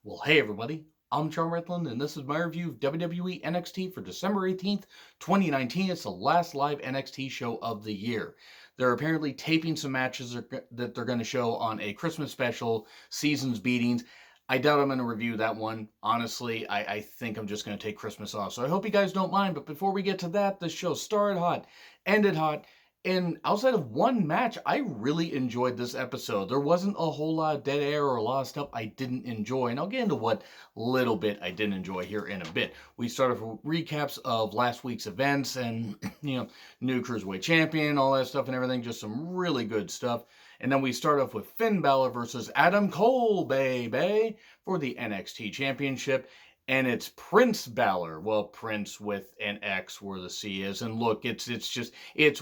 Well, hey everybody, I'm John Redland, and this is my review of WWE NXT for December 18th, 2019. It's the last live NXT show of the year. They're apparently taping some matches that they're going to show on a Christmas special, Seasons Beatings. I doubt I'm going to review that one. Honestly, I think I'm just going to take Christmas off. So I hope you guys don't mind, but before we get to that, the show started hot, ended hot, and outside of one match, I really enjoyed this episode. There wasn't a whole lot of dead air or a lot of stuff I didn't enjoy. And I'll get into what little bit I didn't enjoy here in a bit. We started with recaps of last week's events and, new Cruiserweight Champion, all that stuff and everything. Just some really good stuff. And then we start off with Finn Balor versus Adam Cole, baby, for the NXT Championship. And it's Prince Balor. Well, Prince with an X where the C is. And look, it's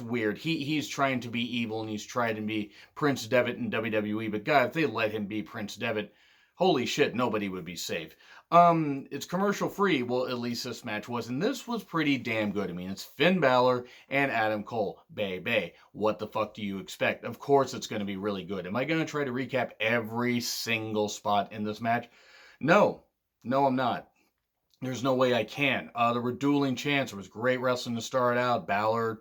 weird. He's trying to be evil and he's trying to be Prince Devitt in WWE. But God, if they let him be Prince Devitt, holy shit, nobody would be safe. It's commercial free. Well, at least this match was. And this was pretty damn good. I mean, it's Finn Balor and Adam Cole. Baby, what the fuck do you expect? Of course it's going to be really good. Am I going to try to recap every single spot in this match? No. No, I'm not. There's no way I can. There were dueling chants. There was great wrestling to start out. Balor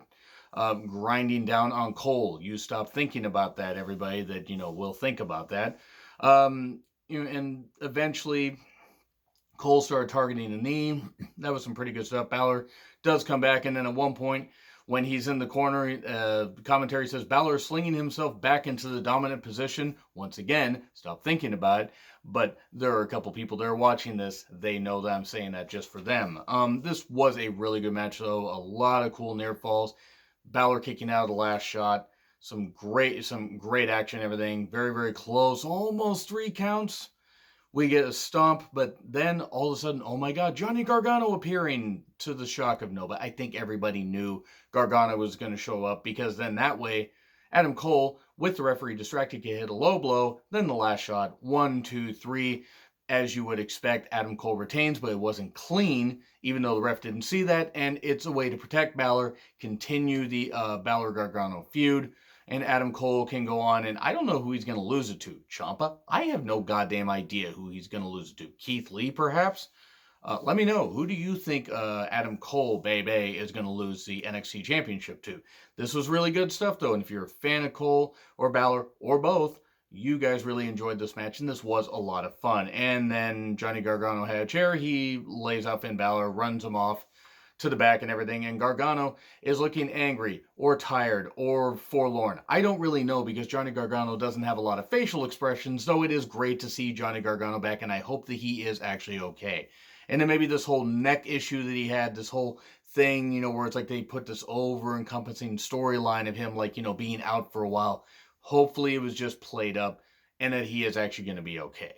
grinding down on Cole. You stop thinking about that, everybody that, will think about that. And eventually Cole started targeting the knee. That was some pretty good stuff. Balor does come back, and then at one point, when he's in the corner, commentary says Balor slinging himself back into the dominant position. Once again, stop thinking about it. But there are a couple people that are watching this. They know that I'm saying that just for them. This was a really good match, though. A lot of cool near falls. Balor kicking out of the last shot. Some great action, everything. Very, very close. Almost 3 counts. We get a stomp, but then all of a sudden, oh my God, Johnny Gargano appearing, to the shock of nobody. I think everybody knew Gargano was going to show up, because then that way, Adam Cole, with the referee distracted, can hit a low blow. Then the last shot, 1, 2, 3. As you would expect, Adam Cole retains, but it wasn't clean, even though the ref didn't see that. And it's a way to protect Balor, continue the Balor-Gargano feud. And Adam Cole can go on, and I don't know who he's going to lose it to. Ciampa? I have no goddamn idea who he's going to lose it to. Keith Lee, perhaps? Let me know. Who do you think Adam Cole, baby, is going to lose the NXT Championship to? This was really good stuff, though, and if you're a fan of Cole or Balor, or both, you guys really enjoyed this match, and this was a lot of fun. And then Johnny Gargano had a chair. He lays out Finn Balor, runs him off to the back and everything, and Gargano is looking angry or tired or forlorn. I don't really know, because Johnny Gargano doesn't have a lot of facial expressions, though it is great to see Johnny Gargano back, and I hope that he is actually okay. And then maybe this whole neck issue that he had, this whole thing, where it's like they put this over-encompassing storyline of him, being out for a while. Hopefully it was just played up and that he is actually going to be okay.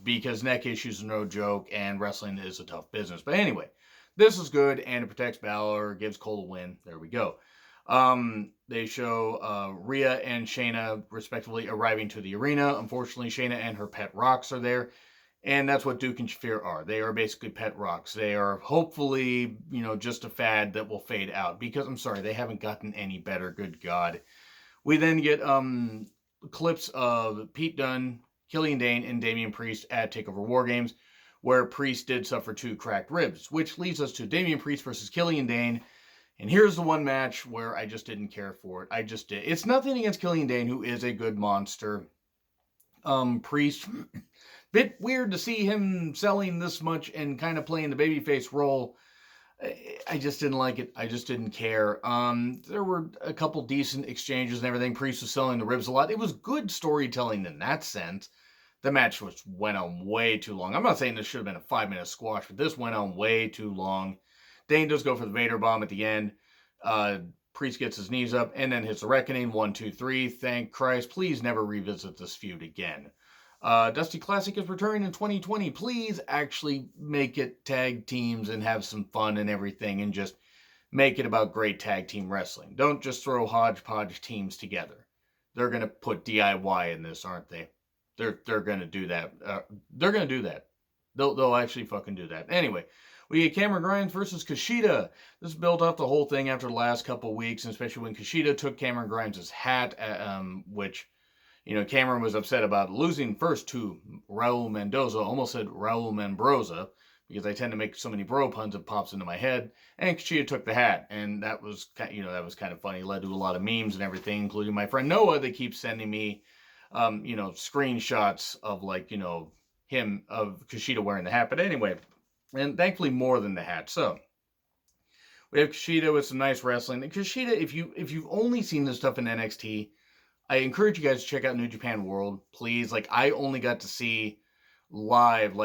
Because neck issues are no joke, and wrestling is a tough business. But anyway, this is good, and it protects Balor, gives Cole a win. There we go. They show Rhea and Shayna, respectively, arriving to the arena. Unfortunately, Shayna and her pet rocks are there, and that's what Duke and Shafir are. They are basically pet rocks. They are hopefully, just a fad that will fade out, because, I'm sorry, they haven't gotten any better, good God. We then get clips of Pete Dunne, Killian Dane, and Damian Priest at TakeOver War Games, where Priest did suffer 2 cracked ribs, which leads us to Damian Priest versus Killian Dane. And here's the one match where I just didn't care for it. I just did. It's nothing against Killian Dane, who is a good monster. Priest, bit weird to see him selling this much and kind of playing the babyface role. I just didn't like it. I just didn't care. There were a couple decent exchanges and everything. Priest was selling the ribs a lot. It was good storytelling in that sense. The match went on way too long. I'm not saying this should have been a 5-minute squash, but this went on way too long. Dane does go for the Vader bomb at the end. Priest gets his knees up and then hits the Reckoning. 1, 2, 3. Thank Christ. Please never revisit this feud again. Dusty Classic is returning in 2020. Please actually make it tag teams and have some fun and everything, and just make it about great tag team wrestling. Don't just throw hodgepodge teams together. They're going to put DIY in this, aren't they? They're going to do that. They're going to do that. They'll actually fucking do that. Anyway, we get Cameron Grimes versus Kushida. This built up the whole thing after the last couple weeks, and especially when Kushida took Cameron Grimes' hat, which, Cameron was upset about losing first to Raul Mendoza. Almost said Raul Menbroza, because I tend to make so many bro puns it pops into my head. And Kushida took the hat, and that was kind of funny. It led to a lot of memes and everything, including my friend Noah. They keep sending me, screenshots of him of Kushida wearing the hat. But anyway, and thankfully more than the hat. So we have Kushida with some nice wrestling. And Kushida, if you've only seen this stuff in NXT, I encourage you guys to check out New Japan World, please. I only got to see live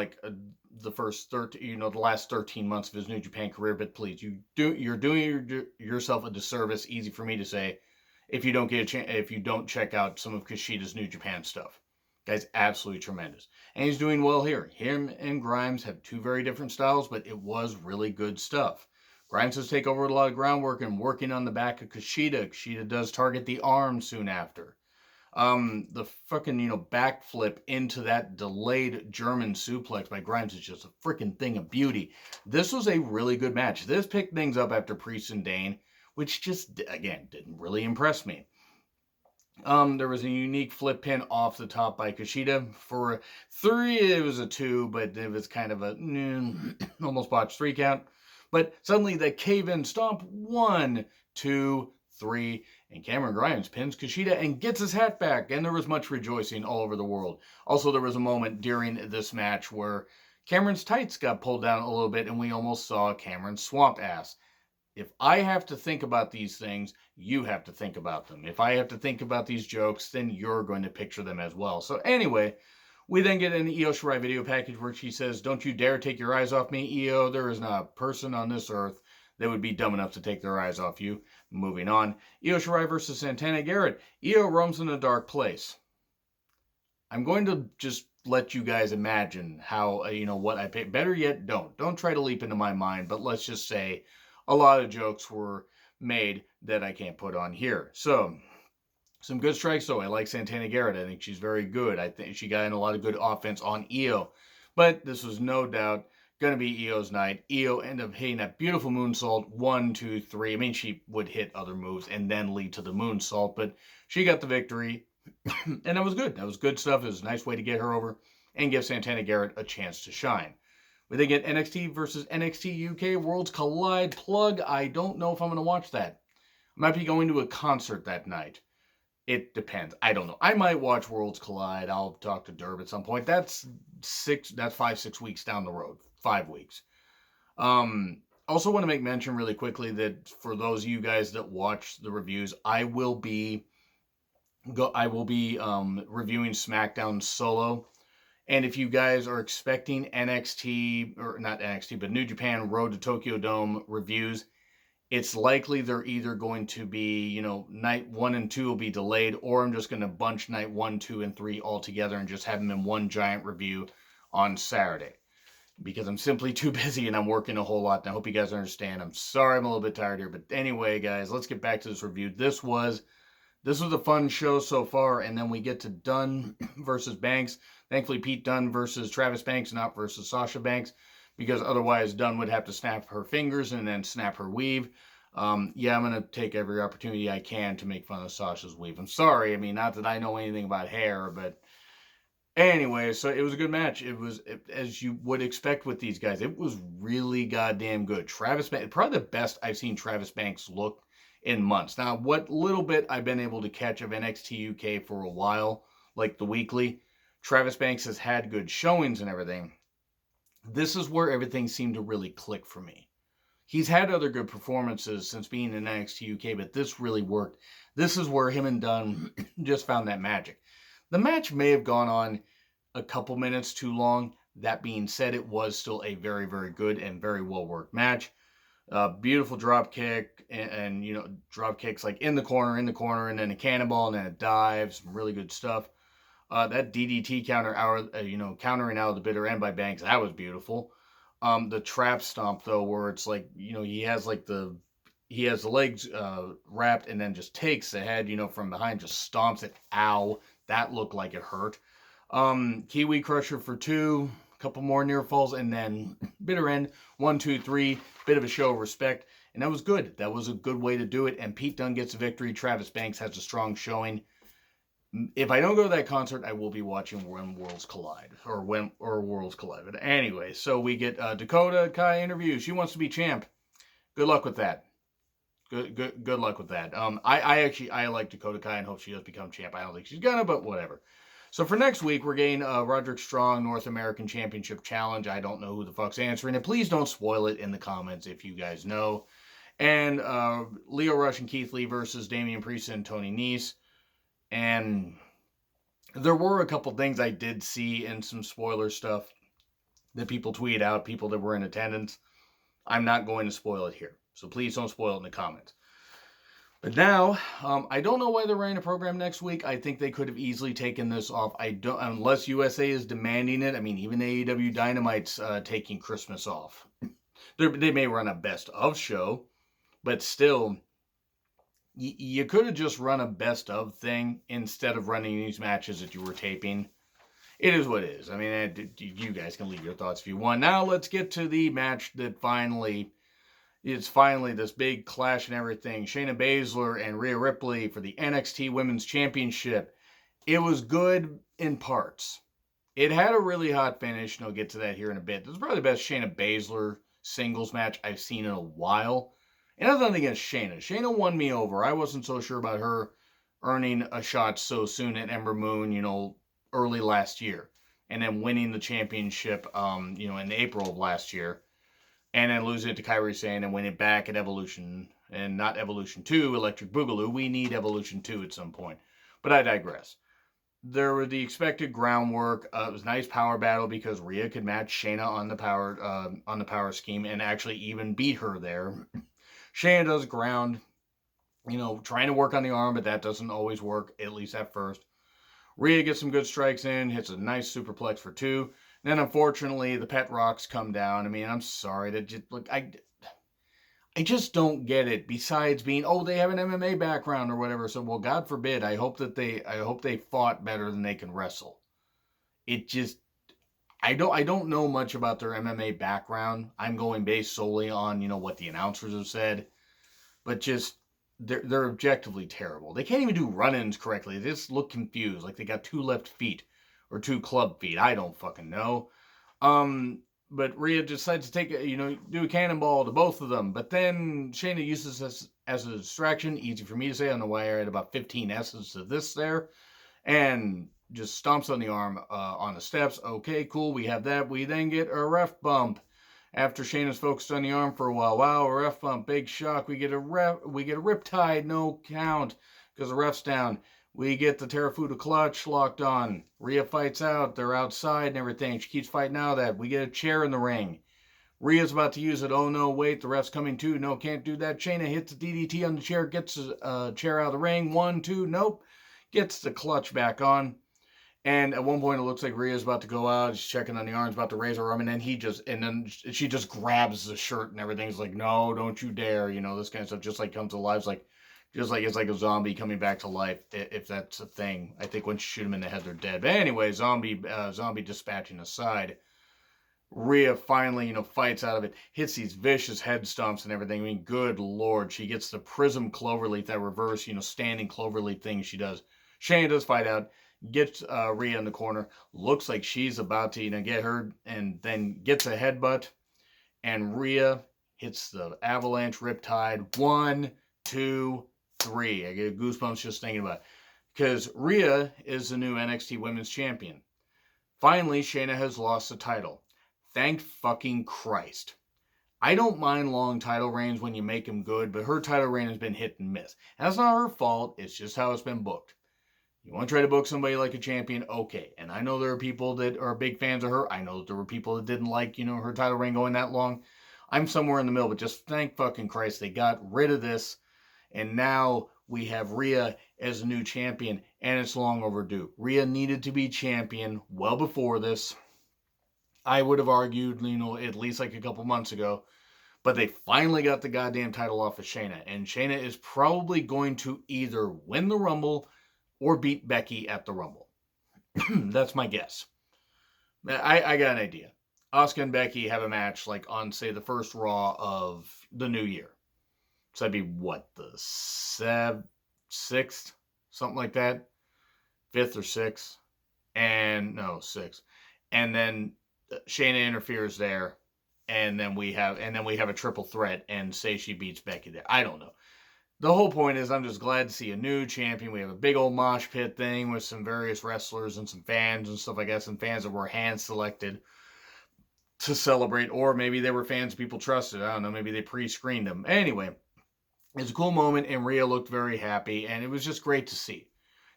the first the last 13 months of his New Japan career, but please, you're doing yourself a disservice. Easy for me to say, if you don't get a chance, if you don't check out some of Kushida's New Japan stuff. Guy's absolutely tremendous, and he's doing well here. Him and Grimes have two very different styles, but it was really good stuff. Grimes has taken over a lot of groundwork and working on the back of Kushida. Kushida does target the arm soon after. The fucking, backflip into that delayed German suplex by Grimes is just a freaking thing of beauty. This was a really good match. This picked things up after Priest and Dane, which just, again, didn't really impress me. There was a unique flip pin off the top by Kushida. For 3, it was a 2, but it was kind of a almost botched 3 count. But suddenly the cave-in stomp, 1, 2, 3, and Cameron Grimes pins Kushida and gets his hat back, and there was much rejoicing all over the world. Also, there was a moment during this match where Cameron's tights got pulled down a little bit, and we almost saw Cameron's swamp ass. If I have to think about these things, you have to think about them. If I have to think about these jokes, then you're going to picture them as well. So anyway, we then get an Io Shirai video package where she says, "Don't you dare take your eyes off me, Io. There is not a person on this earth that would be dumb enough to take their eyes off you." Moving on. Io Shirai versus Santana Garrett. Io roams in a dark place. I'm going to just let you guys imagine how, what I picked. Better yet, don't. Don't try to leap into my mind, but let's just say a lot of jokes were made that I can't put on here. So, some good strikes, though. I like Santana Garrett. I think she's very good. I think she got in a lot of good offense on Io. But this was no doubt going to be Io's night. Io ended up hitting that beautiful moonsault. 1, 2, 3. I mean, she would hit other moves and then lead to the moonsault, but she got the victory. And that was good. That was good stuff. It was a nice way to get her over and give Santana Garrett a chance to shine. We then get NXT versus NXT UK Worlds Collide plug. I don't know if I'm going to watch that. I might be going to a concert that night. It depends. I don't know. I might watch Worlds Collide. I'll talk to Derb at some point. That's 5, 6 weeks down the road. 5 weeks. Also want to make mention really quickly that for those of you guys that watch the reviews, I will be reviewing SmackDown solo. And if you guys are expecting NXT, or not NXT, but New Japan Road to Tokyo Dome reviews, it's likely they're either going to be, night 1 and 2 will be delayed, or I'm just going to bunch night 1, 2, and 3 all together and just have them in one giant review on Saturday. Because I'm simply too busy and I'm working a whole lot. And I hope you guys understand. I'm sorry I'm a little bit tired here. But anyway, guys, let's get back to this review. This was a fun show so far. And then we get to Dunn versus Banks. Thankfully, Pete Dunne versus Travis Banks, not versus Sasha Banks. Because otherwise, Dunn would have to snap her fingers and then snap her weave. I'm going to take every opportunity I can to make fun of Sasha's weave. I'm sorry. I mean, not that I know anything about hair, but anyway, so it was a good match. It was, as you would expect with these guys, it was really goddamn good. Travis Banks, probably the best I've seen Travis Banks look in months. Now, what little bit I've been able to catch of NXT UK for a while, like the weekly, Travis Banks has had good showings and everything. This is where everything seemed to really click for me. He's had other good performances since being in NXT UK, but this really worked. This is where him and Dunn just found that magic. The match may have gone on a couple minutes too long. That being said, it was still a very, very good and very well-worked match. Beautiful drop kick and drop kicks like in the corner, and then a cannonball, and then a dive. Some really good stuff. That DDT countering out of the bitter end by Banks, that was beautiful. The trap stomp, though, where it's like, he has the legs wrapped and then just takes the head, from behind, just stomps it. Ow. That looked like it hurt. Kiwi Crusher for 2, a couple more near falls, and then bitter end, 1, 2, 3, bit of a show of respect, and that was good. That was a good way to do it, and Pete Dunne gets a victory. Travis Banks has a strong showing. If I don't go to that concert, I will be watching When Worlds Collide or Worlds Collide. But anyway, so we get Dakota Kai interview. She wants to be champ. Good luck with that. Good luck with that. I like Dakota Kai and hope she does become champ. I don't think she's gonna, but whatever. So for next week, we're getting Roderick Strong North American Championship Challenge. I don't know who the fuck's answering it. Please don't spoil it in the comments if you guys know. And Leo Rush and Keith Lee versus Damian Priest and Tony Nese. And there were a couple things I did see in some spoiler stuff that people tweeted out, people that were in attendance. I'm not going to spoil it here. So please don't spoil it in the comments. But now, I don't know why they're running a program next week. I think they could have easily taken this off. I don't, unless USA is demanding it. I mean, even AEW Dynamite's taking Christmas off. They may run a best of show, but still, you could have just run a best of thing instead of running these matches that you were taping. It is what it is. I mean, you guys can leave your thoughts if you want. Now let's get to the match that finally this big clash and everything. Shayna Baszler and Rhea Ripley for the NXT Women's Championship. It was good in parts. It had a really hot finish, and I'll get to that here in a bit. This is probably the best Shayna Baszler singles match I've seen in a while. And nothing against Shayna. Shayna won me over. I wasn't so sure about her earning a shot so soon at Ember Moon, early last year. And then winning the championship, in April of last year. And then losing it to Kairi Sane and winning it back at Evolution. And not Evolution 2, Electric Boogaloo. We need Evolution 2 at some point. But I digress. There were the expected groundwork. It was a nice power battle because Rhea could match Shayna on the power scheme and actually even beat her there. Shayna does ground, trying to work on the arm, but that doesn't always work, at least at first. Rhea gets some good strikes in, hits a nice superplex for 2. Then, unfortunately, the pet rocks come down. I mean, I'm sorry. I just don't get it. Besides being, they have an MMA background or whatever. So, well, God forbid. I hope they fought better than they can wrestle. It just, I don't know much about their MMA background. I'm going based solely on, what the announcers have said. But just, they're objectively terrible. They can't even do run-ins correctly. They just look confused, like they got 2 left feet. Or 2 club feet. I don't fucking know. But Rhea decides to take do a cannonball to both of them. But then Shayna uses this as a distraction. Easy for me to say. I don't know why I had about 15 S's to this there. And just stomps on the arm on the steps. Okay, cool. We have that. We then get a ref bump. After Shayna's focused on the arm for a while. Wow, a ref bump. Big shock. We get a riptide. No count. Because the ref's down. We get the Terrafuda clutch locked on. Rhea fights out. They're outside and everything. She keeps fighting out of that. We get a chair in the ring. Rhea's about to use it. Oh, no, wait. The ref's coming too. No, can't do that. Shayna hits the DDT on the chair. Gets a chair out of the ring. 1, 2. Nope. Gets the clutch back on. And at one point, it looks like Rhea's about to go out. She's checking on the arms, about to raise her arm. And then she just grabs the shirt and everything's like, no, don't you dare. This kind of stuff just like comes to life. Just like it's like a zombie coming back to life, if that's a thing. I think once you shoot them in the head, they're dead. But anyway, zombie dispatching aside, Rhea finally, fights out of it, hits these vicious head stomps and everything. I mean, good lord, she gets the prism cloverleaf, that reverse, standing cloverleaf thing she does. Shayna does fight out, gets Rhea in the corner, looks like she's about to, get her, and then gets a headbutt, and Rhea hits the avalanche riptide. 1, 2, 3. I get goosebumps just thinking about it. Because Rhea is the new NXT Women's Champion. Finally, Shayna has lost the title. Thank fucking Christ. I don't mind long title reigns when you make them good, but her title reign has been hit and miss. That's not her fault. It's just how it's been booked. You want to try to book somebody like a champion? Okay. And I know there are people that are big fans of her. I know that there were people that didn't like, her title reign going that long. I'm somewhere in the middle, but just thank fucking Christ they got rid of this. And now we have Rhea as a new champion, and it's long overdue. Rhea needed to be champion well before this. I would have argued, at least like a couple months ago. But they finally got the goddamn title off of Shayna. And Shayna is probably going to either win the Rumble or beat Becky at the Rumble. That's my guess. I got an idea. Asuka and Becky have a match on, say, the first Raw of the new year. So that'd be, the 6th? Something like that. 5th or 6th, and no 6th, and then Shayna interferes there, and then we have a triple threat, and say she beats Becky there. I don't know. The whole point is I'm just glad to see a new champion. We have a big old mosh pit thing with some various wrestlers and some fans and stuff, I guess, and fans that were hand selected to celebrate, or maybe they were fans people trusted. I don't know. Maybe they pre-screened them. Anyway, it's a cool moment, and Rhea looked very happy, and it was just great to see.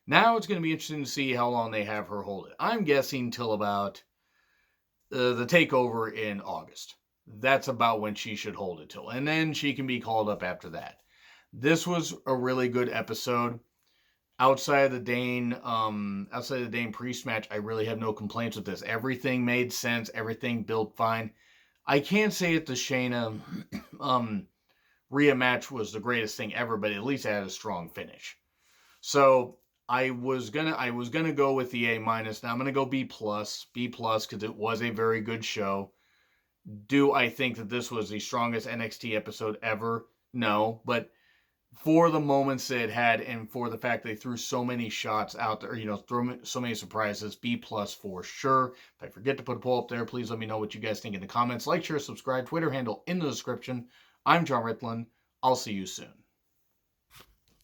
Now it's going to be interesting to see how long they have her hold it. I'm guessing till about the takeover in August. That's about when she should hold it till, and then she can be called up after that. This was a really good episode. Outside of the Dane Priest match, I really have no complaints with this. Everything made sense. Everything built fine. I can't say that the Shayna Rhea match was the greatest thing ever, but at least it had a strong finish. So I was gonna go with the A minus. Now I'm gonna go B plus because it was a very good show. Do I think that this was the strongest NXT episode ever? No, but for the moments that it had, and for the fact they threw so many shots out there, threw so many surprises, B plus for sure. If I forget to put a poll up there, please let me know what you guys think in the comments. Like, share, subscribe, Twitter handle in the description. I'm John Ritlin. I'll see you soon.